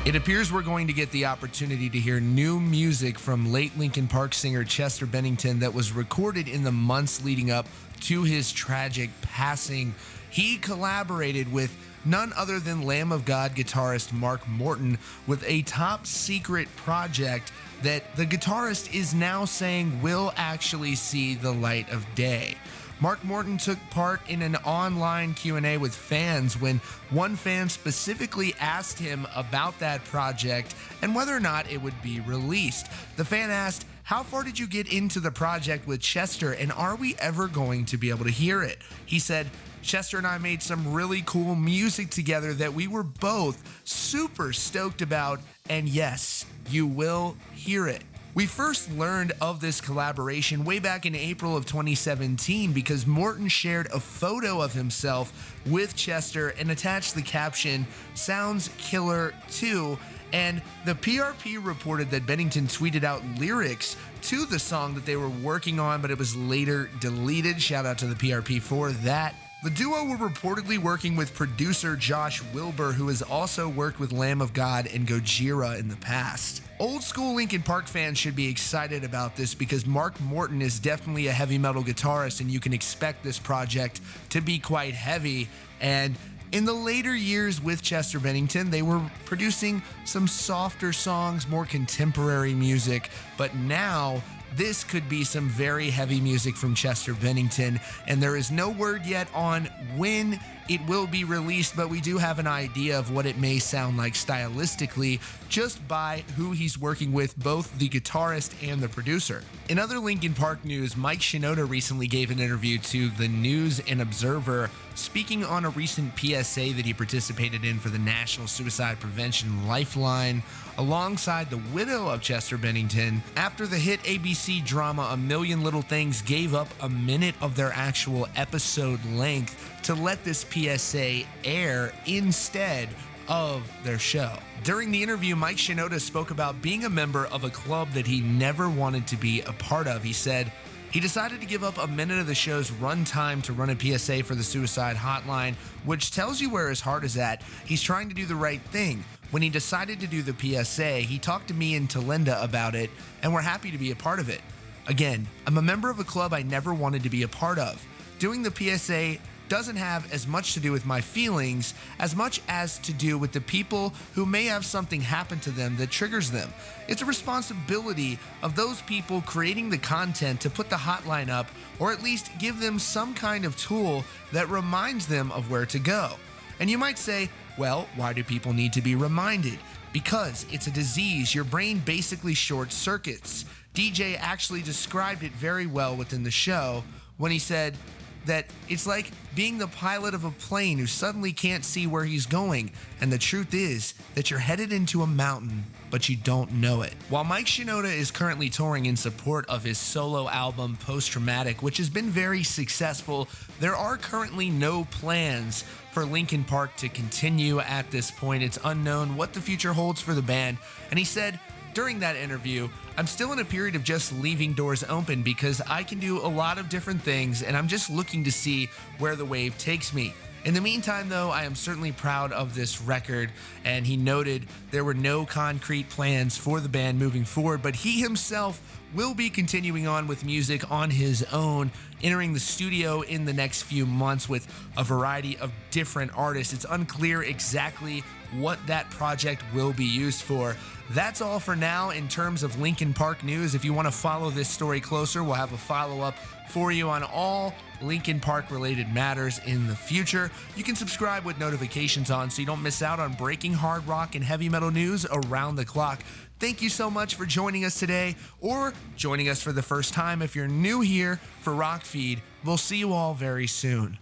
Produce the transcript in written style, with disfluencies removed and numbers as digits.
It appears we're going to get the opportunity to hear new music from late Linkin Park singer Chester Bennington that was recorded in the months leading up to his tragic passing. He collaborated with none other than Lamb of God guitarist Mark Morton with a top secret project that the guitarist is now saying will actually see the light of day. Mark Morton took part in an online Q&A with fans when one fan specifically asked him about that project and whether or not it would be released. The fan asked, "How far did you get into the project with Chester, and are we ever going to be able to hear it?" He said, "Chester and I made some really cool music together that we were both super stoked about, and yes, you will hear it." We first learned of this collaboration way back in April of 2017 because Morton shared a photo of himself with Chester and attached the caption, "Sounds killer too." And the PRP reported that Bennington tweeted out lyrics to the song that they were working on, but it was later deleted. Shout out to the PRP for that. The duo were reportedly working with producer Josh Wilbur, who has also worked with Lamb of God and Gojira in the past. Old school Linkin Park fans should be excited about this because Mark Morton is definitely a heavy metal guitarist, and you can expect this project to be quite heavy. And in the later years with Chester Bennington, they were producing some softer songs, more contemporary music, but now this could be some very heavy music from Chester Bennington, and there is no word yet on when it will be released, but we do have an idea of what it may sound like stylistically just by who he's working with, both the guitarist and the producer. In other Linkin Park news, Mike Shinoda recently gave an interview to the News and Observer, speaking on a recent PSA that he participated in for the National Suicide Prevention Lifeline, alongside the widow of Chester Bennington. After the hit ABC drama A Million Little Things gave up a minute of their actual episode length to let this PSA air instead of their show. During the interview, Mike Shinoda spoke about being a member of a club that he never wanted to be a part of. He said he decided to give up a minute of the show's runtime to run a PSA for the suicide hotline, which tells you where his heart is at. He's trying to do the right thing. When he decided to do the PSA, he talked to me and to Linda about it, and we're happy to be a part of it. Again, I'm a member of a club I never wanted to be a part of. Doing the PSA doesn't have as much to do with my feelings as much as to do with the people who may have something happen to them that triggers them. It's a responsibility of those people creating the content to put the hotline up, or at least give them some kind of tool that reminds them of where to go. And you might say, well, why do people need to be reminded? Because it's a disease. Your brain basically short circuits. DJ actually described it very well within the show when he said that it's like being the pilot of a plane who suddenly can't see where he's going, and the truth is that you're headed into a mountain, but you don't know it. While Mike Shinoda is currently touring in support of his solo album Post Traumatic, which has been very successful, there are currently no plans for Linkin Park to continue at this point. It's unknown what the future holds for the band, and he said during that interview, "I'm still in a period of just leaving doors open because I can do a lot of different things, and I'm just looking to see where the wave takes me. In the meantime, though, I am certainly proud of this record," and he noted there were no concrete plans for the band moving forward, but he himself will be continuing on with music on his own, entering the studio in the next few months with a variety of different artists. It's unclear exactly what that project will be used for. That's all for now in terms of Linkin Park news. If you want to follow this story closer, we'll have a follow-up for you on all Linkin Park related matters in the future. You can subscribe with notifications on so you don't miss out on breaking hard rock and heavy metal news around the clock. Thank you so much for joining us today, or joining us for the first time if you're new here for Rock Feed. We'll see you all very soon.